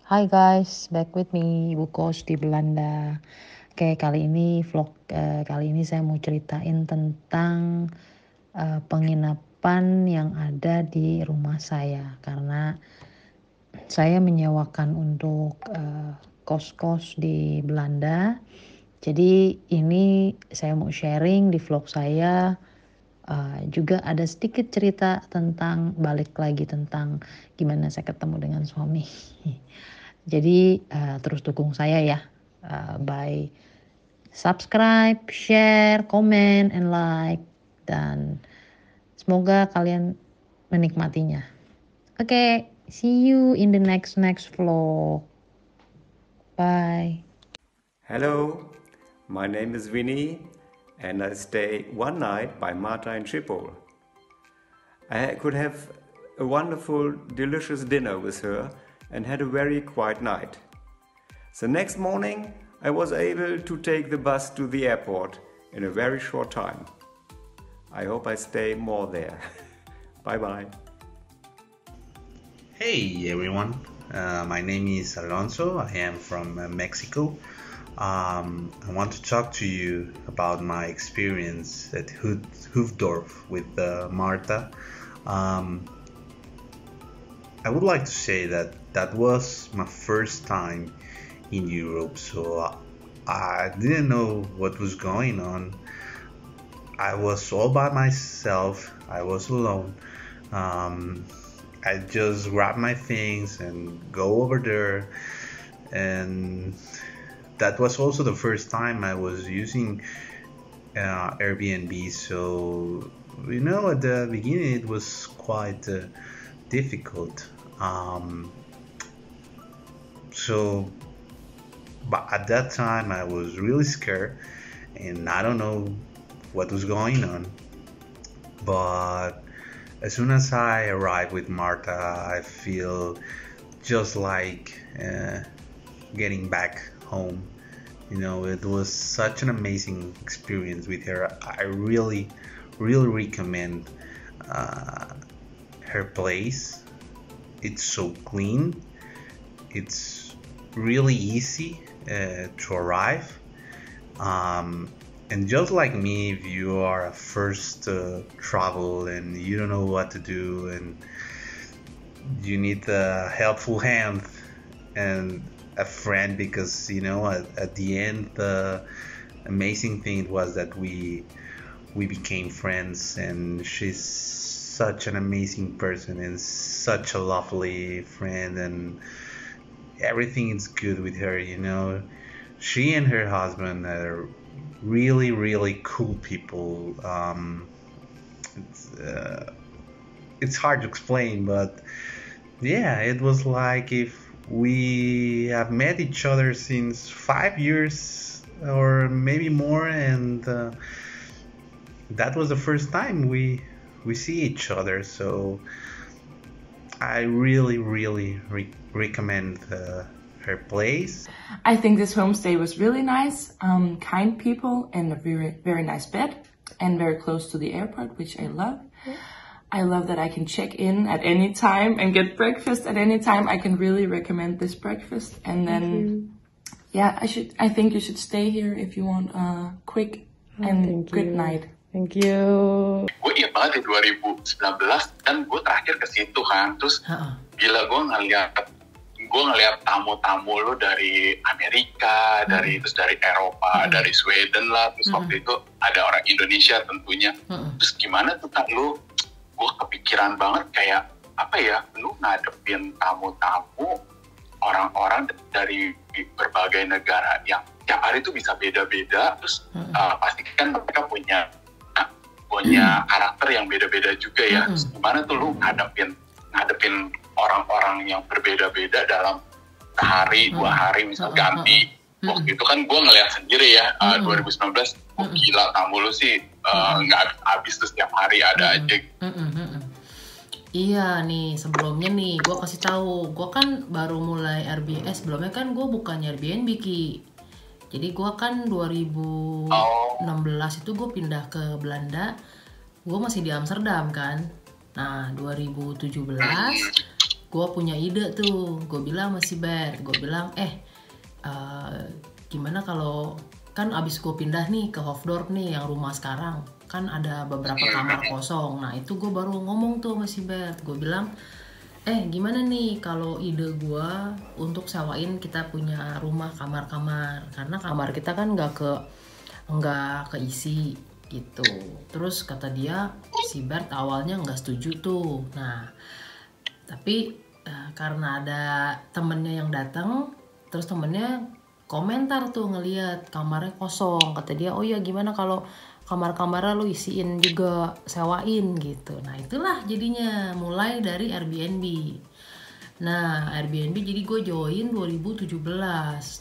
Hi guys, back with me Ibu Kos di Belanda. Oke, kali ini vlog kali ini saya mau ceritain tentang penginapan yang ada di rumah saya, karena saya menyewakan untuk kos-kos di Belanda. Jadi ini saya mau sharing di vlog saya. Juga ada sedikit cerita tentang balik lagi tentang gimana saya ketemu dengan suami. Jadi terus dukung saya ya, by subscribe, share, comment, and like, dan semoga kalian menikmatinya. Oke, see you in the next vlog. Bye. Hello, my name is Vinny and I stay one night by Marta in Schiphol. I could have a wonderful, delicious dinner with her and had a very quiet night. The next morning, I was able to take the bus to the airport in a very short time. I hope I stay more there. Bye bye. Hey everyone, my name is Alonso. I am from Mexico. I want to talk to you about my experience at Hoofddorp with Marta. I would like to say that was my first time in Europe, so I didn't know what was going on. I was all by myself. I was alone. I just grab my things and go over there, and that was also the first time I was using Airbnb. So at the beginning it was quite difficult. But at that time I was really scared, and I don't know what was going on. But as soon as I arrived with Marta, I feel just like getting back home. It was such an amazing experience with her. I really recommend her place. It's so clean. It's really easy to arrive. And just like me, if you are a first travel and you don't know what to do and you need a helpful hand and a friend, because at the end the amazing thing was that we became friends, and she's such an amazing person and such a lovely friend, and everything is good with her. She and her husband are really cool people. It's hard to explain, but yeah, it was like if we have met each other since 5 years or maybe more, and that was the first time we see each other. So I really recommend her place. I think this homestay was really nice, kind people, and a very nice bed, and very close to the airport, which I love. I love that I can check in at any time and get breakfast at any time. I can really recommend this breakfast. And then, yeah, I think you should stay here if you want a quick and good night. Thank you. Gue ingat banget di 2019 dan gue terakhir ke situ kan, terus gila gue ngeliat tamu-tamu lo dari Amerika, terus dari Eropa, dari Sweden lah, terus waktu itu ada orang Indonesia tentunya. Terus gimana tuh Kak lu? Gue kepikiran banget kayak apa ya, lu ngadepin tamu-tamu orang-orang dari berbagai negara yang tiap hari itu bisa beda-beda, terus pasti kan mereka punya karakter yang beda-beda juga ya. Terus gimana tuh lu ngadepin orang-orang yang berbeda-beda dalam sehari, 2 hari misal ganti. Waktu itu kan gue ngeliat sendiri ya, 2019, gila tamu lu sih nggak habis tuh, setiap hari ada aja. Iya nih, sebelumnya nih gue kasih tahu, gue kan baru mulai Airbnb. Sebelumnya kan gue bukannya Airbnb Ki. Jadi gue kan 2016 itu gue pindah ke Belanda. Gue masih di Amsterdam kan. Nah 2017 gue punya ide tuh, gue bilang sama si Bert, gue bilang gimana kalau kan abis gue pindah nih ke Hofdorp nih yang rumah sekarang, kan ada beberapa kamar kosong. Nah itu gue baru ngomong tuh sama si Bert, gue bilang gimana nih kalau ide gue untuk sewain kita punya rumah kamar-kamar, karena kamar kita kan nggak keisi gitu. Terus kata dia, si Bert awalnya nggak setuju tuh. Nah tapi karena ada temennya yang datang, terus temennya komentar tuh ngeliat kamarnya kosong, kata dia oh ya gimana kalau kamar-kamarnya lu isiin juga, sewain gitu. Nah itulah jadinya mulai dari Airbnb. Nah Airbnb jadi gue join 2017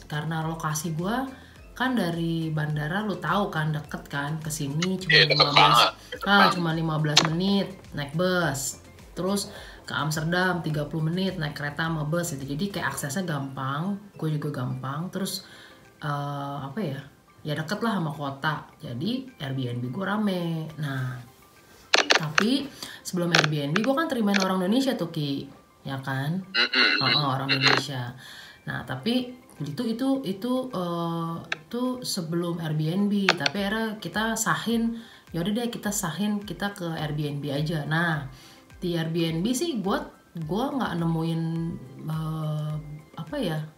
karena lokasi gue kan dari bandara, lu tahu kan deket kan, kesini cuma 15 menit naik bus, terus ke Amsterdam 30 menit naik kereta sama bus itu. Jadi kayak aksesnya gampang, gue juga gampang. Terus ya deket lah sama kota, jadi Airbnb gue rame. Nah tapi sebelum Airbnb gue kan terimain orang Indonesia tuh Ki, ya kan, orang Indonesia. Nah tapi itu sebelum Airbnb, tapi akhirnya kita sahin, yaudah deh kita sahin kita ke Airbnb aja. Nah di Airbnb sih gue nggak nemuin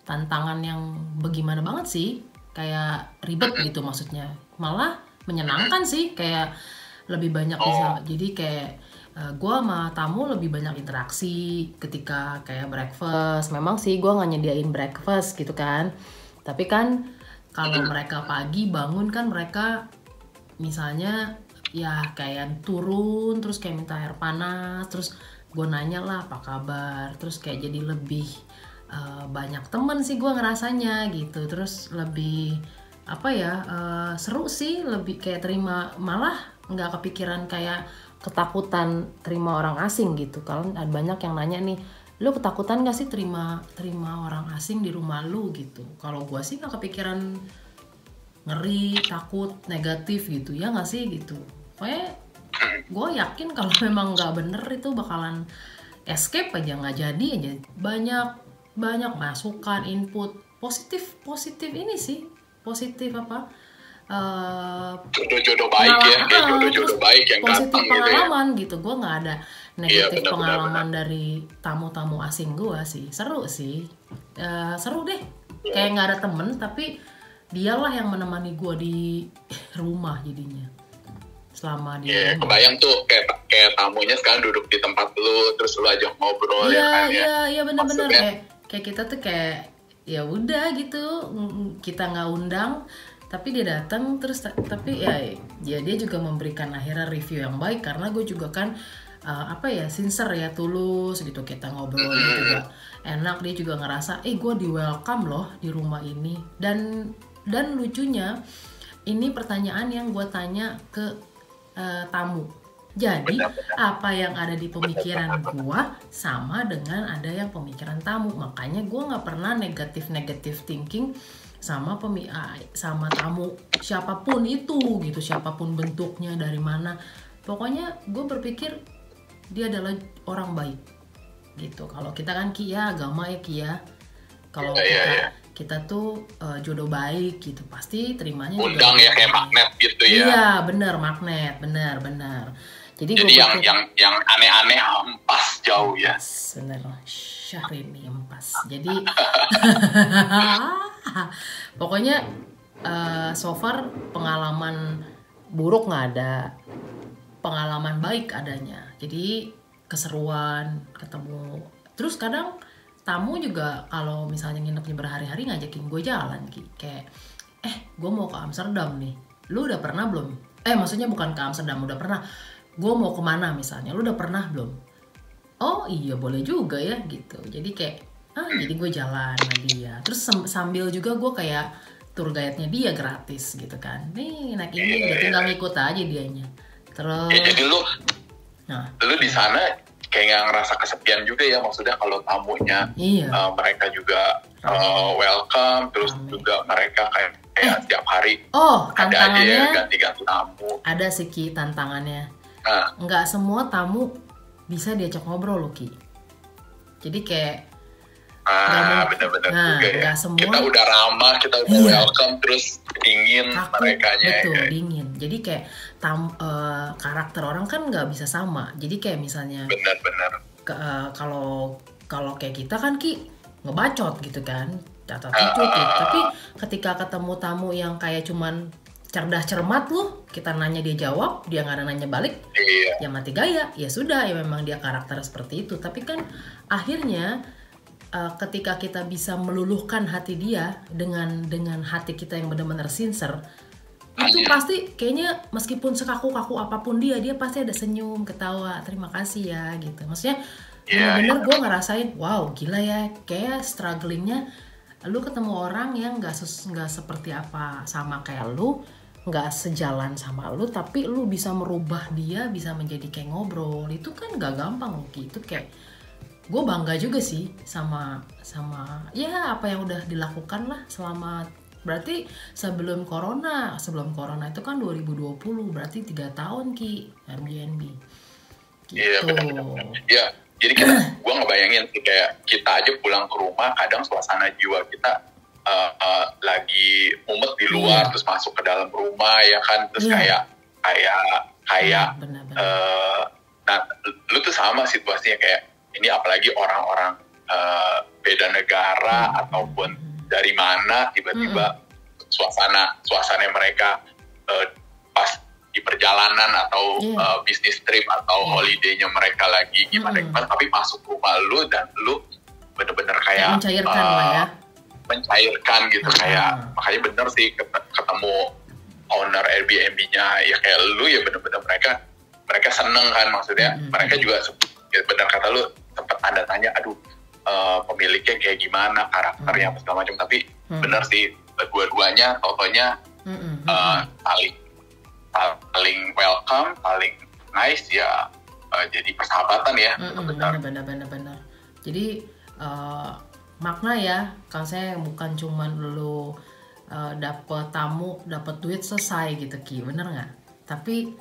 tantangan yang bagaimana banget sih, kayak ribet gitu maksudnya, malah menyenangkan sih, kayak lebih banyak bisa. Jadi kayak gue sama tamu lebih banyak interaksi ketika kayak breakfast. Memang sih gue nggak nyediain breakfast gitu kan, tapi kan kalau mereka pagi bangun kan mereka misalnya ya kayak turun terus kayak minta air panas, terus gue nanya lah apa kabar, terus kayak jadi lebih banyak temen sih gue ngerasanya gitu. Terus lebih seru sih, lebih kayak terima, malah nggak kepikiran kayak ketakutan terima orang asing gitu. Kalau ada banyak yang nanya nih, lu ketakutan gak sih terima orang asing di rumah lu gitu. Kalau gue sih nggak kepikiran ngeri, takut, negatif gitu ya nggak sih gitu. Pokoknya gue yakin kalau memang nggak bener itu bakalan escape aja, nggak jadi aja. Banyak masukan, input positif ini sih, positif jodoh-jodoh baik ya, kayak jodoh-jodoh baik yang positif datang pengalaman gitu ya. Gue nggak ada negatif pengalaman dari tamu-tamu asing gue sih. Seru sih, seru deh, kayak nggak ada temen tapi dialah yang menemani gue di rumah jadinya selama di rumah. Kebayang tuh kayak tamunya sekarang duduk di tempat lu, terus lu ajak ngobrol Iya benar-benar kayak kita tuh kayak ya udah gitu, kita nggak undang tapi dia datang terus, tapi ya dia juga memberikan akhirnya review yang baik karena gue juga kan sincere ya, tulus gitu, kita ngobrol juga enak, dia juga ngerasa gue di welcome loh di rumah ini. Dan lucunya ini pertanyaan yang gue tanya ke tamu. Jadi apa yang ada di pemikiran gue sama dengan ada yang pemikiran tamu. Makanya gue nggak pernah negatif thinking sama tamu siapapun itu gitu, siapapun bentuknya, dari mana. Pokoknya gue berpikir dia adalah orang baik gitu. Kalau kita kan Kia agama ya Kia. Kalau kita tuh jodoh baik gitu, pasti terimanya undang ya kayak magnet gitu ya. Iya benar, magnet, benar. Jadi yang aneh-aneh empas jauh ya. Bener, Syahrini empas. Jadi pokoknya so far pengalaman buruk nggak ada, pengalaman baik adanya. Jadi keseruan, ketemu. Terus kadang tamu juga kalau misalnya nginepnya berhari-hari ngajakin gue jalan kayak gue mau ke Amsterdam nih, lu udah pernah belum? Maksudnya bukan ke Amsterdam, udah pernah. Gue mau kemana misalnya, lu udah pernah belum? Oh iya boleh juga ya gitu. Jadi kayak jadi gue jalan sama dia. Terus sambil juga gue kayak tour guide-nya dia gratis gitu kan. Nih naik ini udah tinggal ngikut aja dianya. Terus jadi lu di sana kayak nggak ngerasa kesepian juga ya, maksudnya kalau tamunya mereka juga welcome, terus juga mereka kayak setiap hari ada aja ya ganti-ganti tamu. Ada sih Ki tantangannya. Nggak semua tamu bisa diajak ngobrol loh Ki. Jadi kayak benar-benar juga ya. Semua kita udah ramah, kita udah welcome, terus dingin merekanya. Betul, dingin. Jadi kayak karakter orang kan nggak bisa sama. Jadi kayak misalnya benar-benar kalau kayak kita kan Ki ngebacot gitu kan, catat gitu. Tapi ketika ketemu tamu yang kayak cuman cerdas cermat lu, kita nanya dia jawab, dia nggak ada nanya balik, ya mati gaya. Ya sudah, ya memang dia karakter seperti itu. Tapi kan akhirnya ketika kita bisa meluluhkan hati dia dengan hati kita yang benar-benar sincere, itu pasti kayaknya meskipun sekaku-kaku apapun dia pasti ada senyum, ketawa, terima kasih ya gitu. Maksudnya bener-bener gue ngerasain, wow gila ya, kayak strugglingnya lu ketemu orang yang nggak seperti apa sama kayak lu, nggak sejalan sama lu, tapi lu bisa merubah dia, bisa menjadi kayak ngobrol. Itu kan nggak gampang loh, itu kayak gue bangga juga sih sama ya apa yang udah dilakukan lah selama, berarti sebelum corona itu kan 2020, berarti 3 tahun Ki Airbnb gitu. Iya benar-benar. Ya, jadi gue ngebayangin sih kayak kita aja pulang ke rumah, kadang suasana jiwa kita lagi mumet di luar, terus masuk ke dalam rumah ya kan, terus kayak nah lu tuh sama situasinya kayak ini, apalagi orang-orang beda negara ataupun dari mana, tiba-tiba suasana mereka pas di perjalanan atau bisnis trip atau holiday-nya mereka lagi gimana, tapi masuk rumah lu dan lu bener-bener kayak mencairkan lah ya, mencairkan gitu. Kayak makanya bener sih ketemu owner Airbnb-nya ya kayak lu, ya bener-bener mereka seneng kan, maksudnya mereka juga ya bener kata lu, sempat ada tanya, aduh pemiliknya kayak gimana, karakternya apa segala macam, tapi bener sih dua-duanya totonya paling welcome, paling nice ya, jadi persahabatan ya. Benar. Jadi makna ya, kalau saya bukan cuman lu dapet tamu, dapet duit selesai gitu Ki, bener nggak? Tapi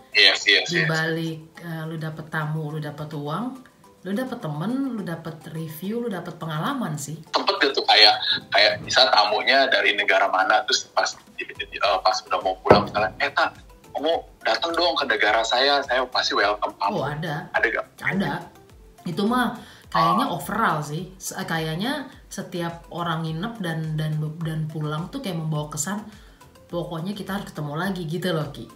dibalik lu dapet tamu, lu dapet uang, lu dapet temen, lu dapet review, lu dapet pengalaman sih. Sempet gitu kayak misal tamunya dari negara mana, terus pas udah mau pulang misalnya, Tak, kamu datang dong ke negara saya pasti welcome kamu. Oh ada gak? Ada. Itu mah kayaknya overall sih, kayaknya setiap orang nginep dan pulang tuh kayak membawa kesan, pokoknya kita harus ketemu lagi gitu loh Ki.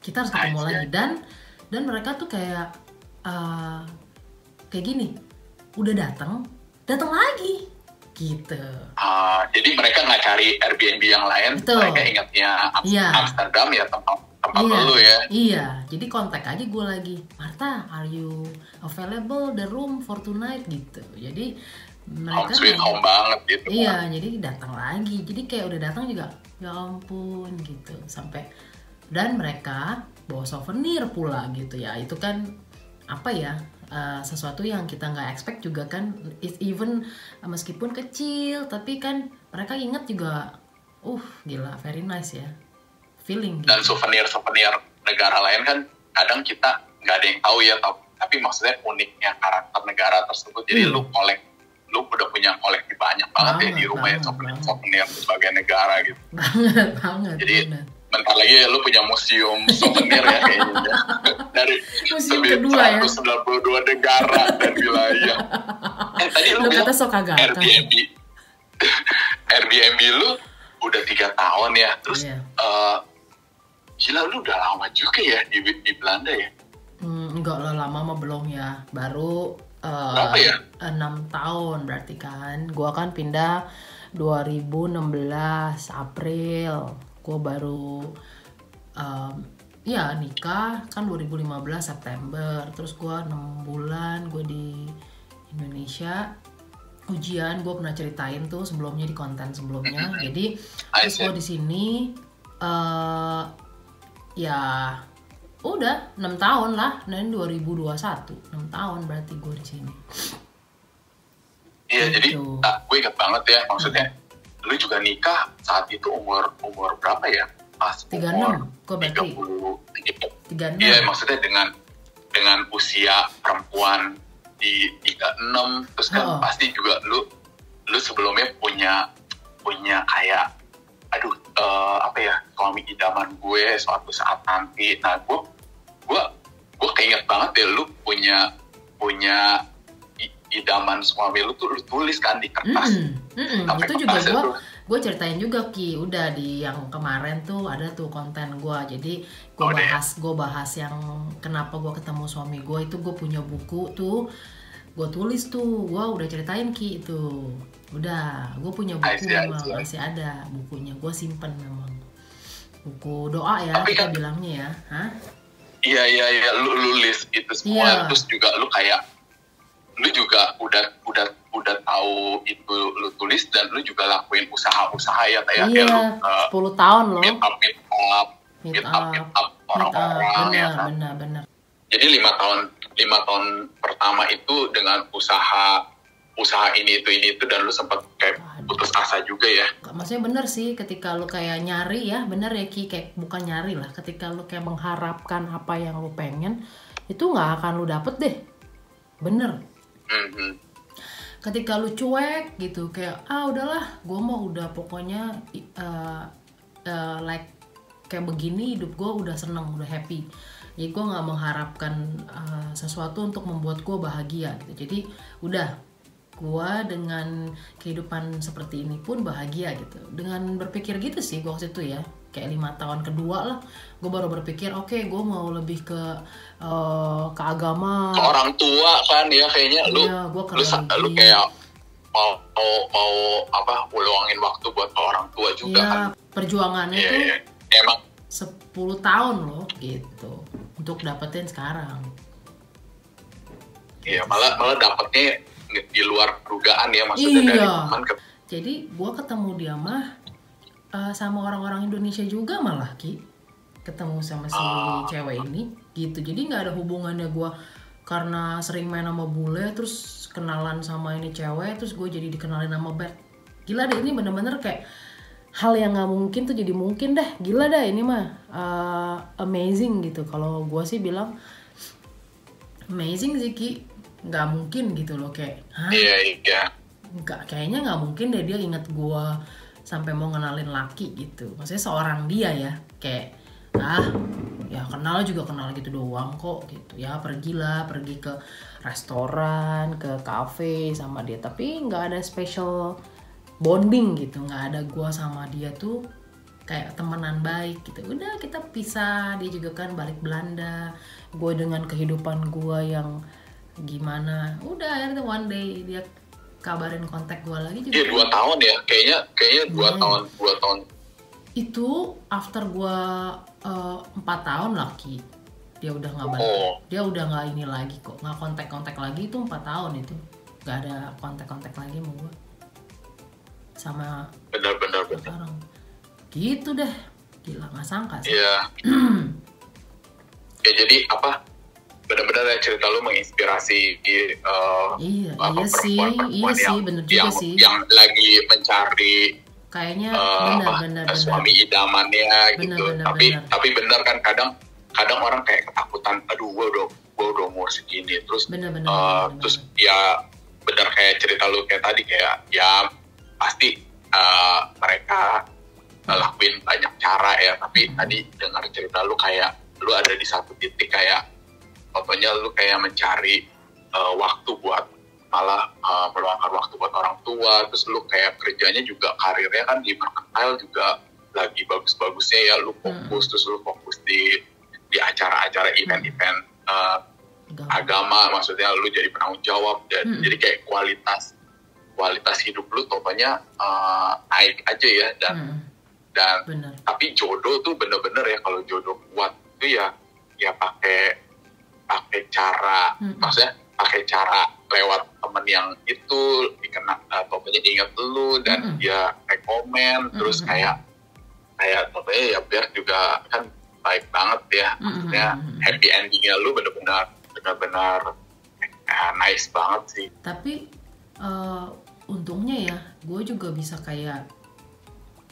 Kita harus ketemu lagi, dan mereka tuh kayak gini, udah datang lagi gitu. Jadi mereka nggak cari Airbnb yang lain, mereka ingatnya Amsterdam ya, tempat lu ya. Iya, jadi kontak aja gue lagi, Marta, are you available the room for tonight gitu. Jadi mereka home sweet home banget gitu. Iya, jadi datang lagi. Jadi kayak udah datang juga, ya ampun gitu, sampai, dan mereka bawa souvenir pula gitu ya. Itu kan apa ya, sesuatu yang kita nggak expect juga kan, even meskipun kecil tapi kan mereka ingat juga. Gila, very nice ya feeling gitu. Dan souvenir negara lain kan kadang kita nggak ada yang tahu ya, tapi maksudnya uniknya karakter negara tersebut. Jadi lu udah punya koleksi banyak banget ya di rumah ya, souvenir berbagai negara gitu. Banget. Jadi bentar lagi lu punya museum souvenir ya kayaknya. Dari museum kedua ya, 192 negara dan wilayah. Tadi lu bilang Airbnb lu udah 3 tahun ya, terus gila lu udah lama juga ya di Belanda ya? Enggak lah, lama mah belum ya, baru berapa ya? 6 tahun berarti kan. Gua kan pindah 2016 April, gua baru nikah kan 2015 September, terus gua 6 bulan gua di Indonesia. Ujian gue pernah ceritain tuh sebelumnya di konten sebelumnya. Jadi terus gue di sini ya udah 6 tahun lah, dari 2021 6 tahun berarti gue di sini. Iya, jadi gue ingat banget ya, maksudnya lu juga nikah saat itu umur berapa ya? Pas 36, gue berarti 36. Iya, maksudnya dengan dengan usia perempuan di 36, terus kan pasti juga lu sebelumnya punya kayak suami idaman gue suatu saat nanti. Nah gue keinget banget deh, lu punya idaman suami lu tuh lu tulis kan di kertas. Itu juga gue ceritain juga Ki, udah di yang kemarin tuh ada tuh konten gue. Jadi gue bahas yang kenapa gue ketemu suami gue itu, gue punya buku tuh, gue tulis tuh, gue udah ceritain Ki itu. Udah, gue punya buku memang masih ada bukunya, gue simpen memang. Buku doa ya kita bilangnya ya. Hah? Iya, lu list itu semua, terus juga lu kayak lu juga udah tahu itu lu tulis, dan lu juga lakuin usaha-usaha ya kayak lu 10 tahun loh. Meet up orang-orang ya kan. Benar. Jadi 5 tahun pertama itu dengan usaha ini itu dan lu sempat kayak putus asa juga ya. Maksudnya bener sih, ketika lu kayak nyari ya, bener ya Ki, kayak bukan nyari lah, ketika lu kayak mengharapkan apa yang lu pengen, itu nggak akan lu dapet deh. Bener. Ketika lu cuek gitu, kayak udahlah, gue mau udah pokoknya like kayak begini, hidup gue udah seneng, udah happy. Jadi gue nggak mengharapkan sesuatu untuk membuat gue bahagia gitu. Jadi udah, gue dengan kehidupan seperti ini pun bahagia gitu. Dengan berpikir gitu sih gue waktu itu ya, kayak 5 tahun kedua lah, gue baru berpikir oke, gue mau lebih ke agama, ke orang tua kan ya, kayaknya lu kayak mau luangin waktu buat ke orang tua juga kan. Perjuangannya tuh emang 10 tahun loh gitu untuk dapetin sekarang. Iya, malah dapetnya di luar dugaan ya, maksudnya dari teman ke. Jadi gue ketemu dia mah sama orang-orang Indonesia juga malah Ki, ketemu sama si cewek ini gitu. Jadi nggak ada hubungannya gue karena sering main sama bule terus kenalan sama ini cewek, terus gue jadi dikenalin sama Bert. Gila deh, ini bener-bener kayak hal yang nggak mungkin tuh jadi mungkin dah. Gila dah, ini mah amazing gitu. Kalau gue sih bilang amazing sih Ki, nggak mungkin gitu loh, kayak iya nggak, kayaknya nggak mungkin deh dia inget gue sampai mau ngenalin laki gitu. Maksudnya seorang dia ya, kayak ya kenal gitu doang kok gitu ya, pergi ke restoran, ke cafe sama dia, tapi nggak ada special bonding gitu, nggak ada gue sama dia tuh kayak temenan baik gitu. Udah, kita pisah, dia juga kan balik Belanda, gue dengan kehidupan gue yang gimana, udah akhirnya one day dia kabarin kontak gue lagi juga. Iya 2 tahun ya, kayaknya 2 tahun. Itu after gue 4 tahun lagi dia udah nggak balik, dia udah nggak ini lagi kok, nggak kontak lagi. Itu 4 tahun itu nggak ada kontak lagi sama gue, sama benar orang gitu deh. Gila, nggak sangka sih. Iya. Ya jadi benar-benar cerita lu menginspirasi iya sih, bener juga sih, yang lagi mencari kayaknya benar suami idamannya gitu. Tapi benar kan, kadang orang kayak ketakutan, aduh gue udah umur segini, terus terus ya benar kayak cerita lu kayak tadi, kayak ya pasti mereka lakuin banyak cara ya, tapi tadi dengar cerita lu kayak lu ada di satu titik kayak contohnya lu kayak mencari waktu buat malah meluangkan waktu buat orang tua, terus lu kayak kerjanya juga, karirnya kan di mercantile juga lagi bagus-bagusnya ya, lu fokus terus lu fokus di acara-acara event-event agama, maksudnya lu jadi penanggung jawab, dan jadi kayak kualitas hidup lu contohnya naik aja ya, dan tapi jodoh tuh bener-bener ya, kalau jodoh kuat itu ya pakai cara, maksudnya pakai cara lewat temen yang itu dikenal, pokoknya ingat lu dan dia rekomen, terus kayak contohnya ya Bert juga kan baik banget ya, maksudnya happy endingnya lu bener-bener nice banget sih. Tapi untungnya ya gue juga bisa kayak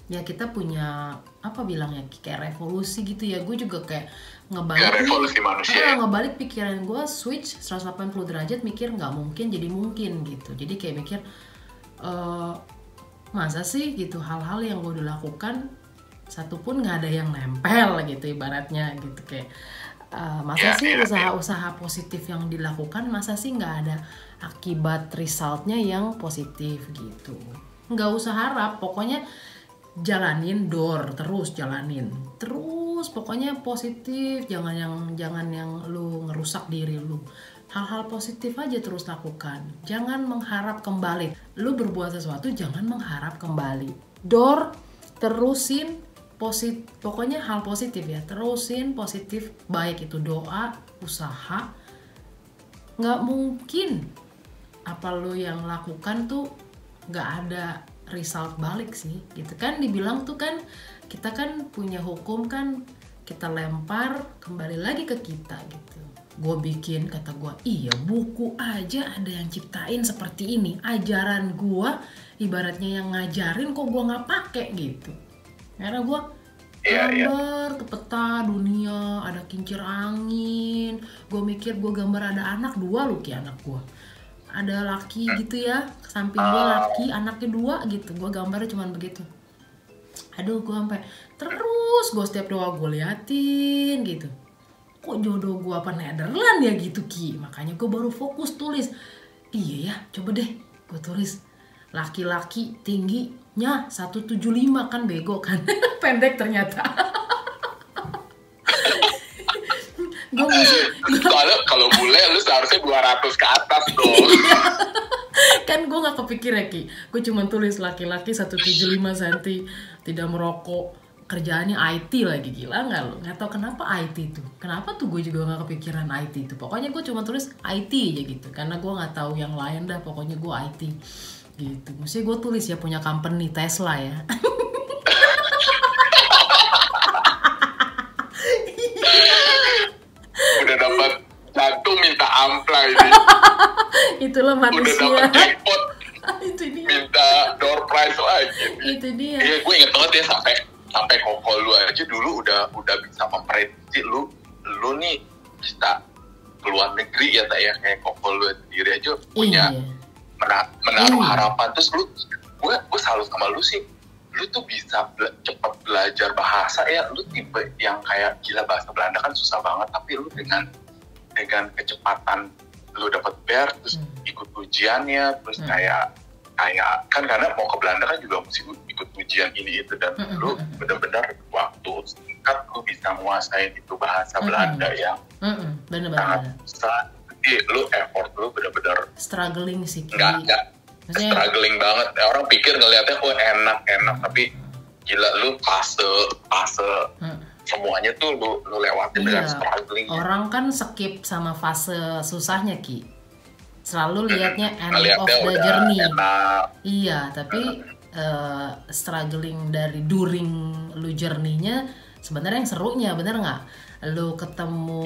ya kita punya apa bilangnya kayak revolusi gitu ya. Gue juga kayak Kayak revolusi manusia. ngebalik pikiran gue, switch 180 derajat, mikir nggak mungkin jadi mungkin gitu. Jadi kayak mikir masa sih gitu hal-hal yang gue udah lakukan satupun nggak ada yang nempel gitu ibaratnya gitu, kayak masa sih usaha-usaha positif yang dilakukan masa sih nggak ada akibat resultnya yang positif gitu. Nggak usah harap, pokoknya jalanin terus jalanin terus, pokoknya positif, jangan yang lu ngerusak diri lu. Hal-hal positif aja terus lakukan, jangan mengharap kembali. Lu berbuat sesuatu jangan mengharap kembali. Terusin pokoknya hal positif ya, terusin positif, baik itu doa, usaha. Nggak mungkin apa lu yang lakukan tuh nggak ada result balik sih gitu kan. Dibilang tuh kan kita kan punya hukum kan, kita lempar kembali lagi ke kita gitu. Gue bikin, kata gue, iya buku aja ada yang ciptain seperti ini, ajaran gue ibaratnya yang ngajarin kok gue nggak pakai gitu. Karena gue gambar ke peta dunia, ada kincir angin, gue mikir gue gambar ada anak 2 loh ki anak gue, ada laki gitu ya, samping gue laki, anaknya 2 gitu, gue gambarnya cuman begitu. Aduh gue sampai terus gue setiap doa gue liatin gitu, kok jodoh gue apa Nederland ya gitu ki. Makanya gue baru fokus tulis, iya ya coba deh gue tulis laki-laki tingginya 175, kan bego kan pendek ternyata. Kalau bule lu seharusnya 200 ke atas dong. Kan gue gak kepikir ya ki, gue cuma tulis laki-laki 175 cm, tidak merokok, kerjaannya IT lagi. Gila gak lo? Gak tau kenapa IT tuh, kenapa tuh gue juga gak kepikiran IT tuh. Pokoknya gue cuma tulis IT aja gitu, karena gue gak tahu yang lain dah, pokoknya gue IT gitu. Maksudnya gue tulis ya punya company Tesla ya. Udah dapat jantung minta ampla ini. Itulah manusia. Udah dapat jackpot Itu dia. minta door prize lagi. Itu dia. Iya, gue inget banget ya sampai koko lu aja dulu udah bisa memprediksi lu nih bisa keluar negeri ya tak ya, kayak koko lu sendiri aja punya menaruh harapan. Terus gue salut sama lu sih, lu tuh bisa cepat belajar bahasa ya. Lu tipe yang kayak gila, bahasa Belanda kan susah banget, tapi lu dengan kecepatan lu dapat BER, terus ikut ujiannya, terus kayak kan karena mau ke Belanda kan juga mesti ikut ujian ini itu, dan lu benar-benar waktu singkat lu bisa menguasai itu bahasa Belanda yang sangat susah. Jadi lu effort lu benar-benar struggling sih. Enggak struggling banget. Orang pikir ngelihatnya enak, tapi gila lu fase semuanya tuh lu lewatin dengan struggling. Orang kan skip sama fase susahnya ki, selalu lihatnya end of the journey. Iya, tapi struggling dari during lu journey-nya sebenarnya yang serunya, bener nggak? Lu ketemu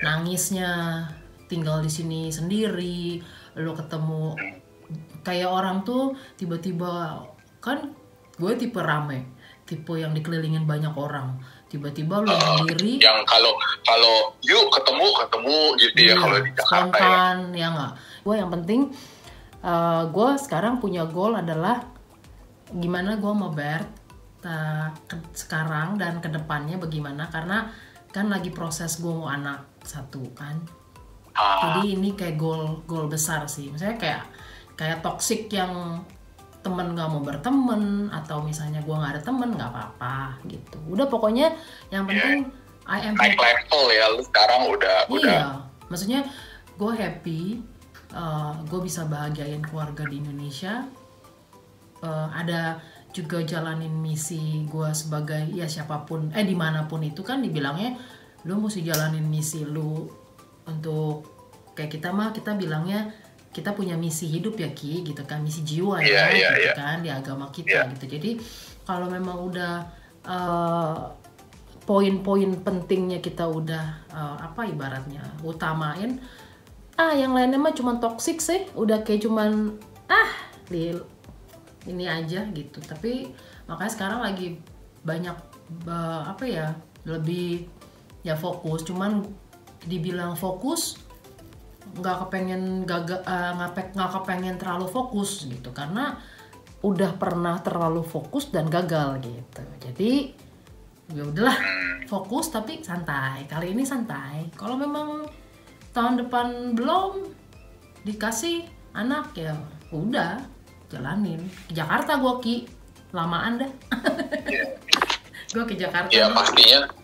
nangisnya, tinggal di sini sendiri, lu ketemu kayak orang tuh tiba-tiba, kan gue tipe rame, tipe yang dikelilingin banyak orang, tiba-tiba lu sendiri yang kalau yuk ketemu gitu ya, kalau di Jakarta spontan ya nggak. Gue yang penting gue sekarang punya goal adalah gimana gue mau sekarang dan kedepannya bagaimana, karena kan lagi proses gue mau anak 1 kan. Jadi ini kayak goal besar sih. Misalnya kayak toxic yang temen gak mau berteman, atau misalnya gue gak ada temen, gak apa-apa gitu. Udah pokoknya yang penting I am naik level ya lu sekarang udah. Iya, maksudnya gue happy, gue bisa bahagiain keluarga di Indonesia. Ada juga jalanin misi gue sebagai ya siapapun, dimanapun itu kan dibilangnya lu mesti jalanin misi lu. Untuk kayak kita bilangnya kita punya misi hidup ya ki gitu kan, misi jiwa gitu kan di agama kita gitu. Jadi kalau memang udah poin-poin pentingnya kita udah ibaratnya utamain, yang lainnya mah cuman toksik sih, udah kayak cuman ini aja gitu. Tapi makanya sekarang lagi banyak apa ya, lebih ya fokus. Cuman dibilang fokus nggak kepengen gagal, nggak kepengen terlalu fokus gitu, karena udah pernah terlalu fokus dan gagal gitu. Jadi ya udahlah, fokus tapi santai. Kali ini santai. Kalau memang tahun depan belum dikasih anak ya udah jalanin. Ke Jakarta gue Ki, lamaan dah. Gue ke Jakarta. Ya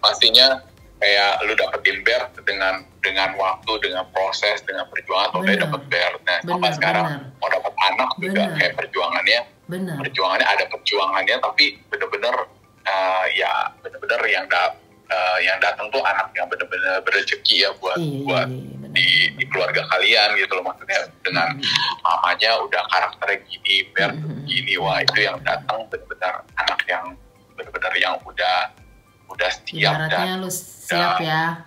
pastinya kayak lu dapetin BER dengan waktu, dengan proses, dengan perjuangan, atau kayak dapet BER. Nah, sampai sekarang mau dapet anak juga kayak perjuangannya ada perjuangannya, tapi bener-bener ya bener-bener yang datang tuh anak yang bener-bener berrezeki ya buat di keluarga kalian gitu loh, maksudnya dengan mamanya udah karakternya gini, BER gini, wah itu yang datang bener-bener anak yang bener-bener yang udah siap. Ibaratnya lu siap ya,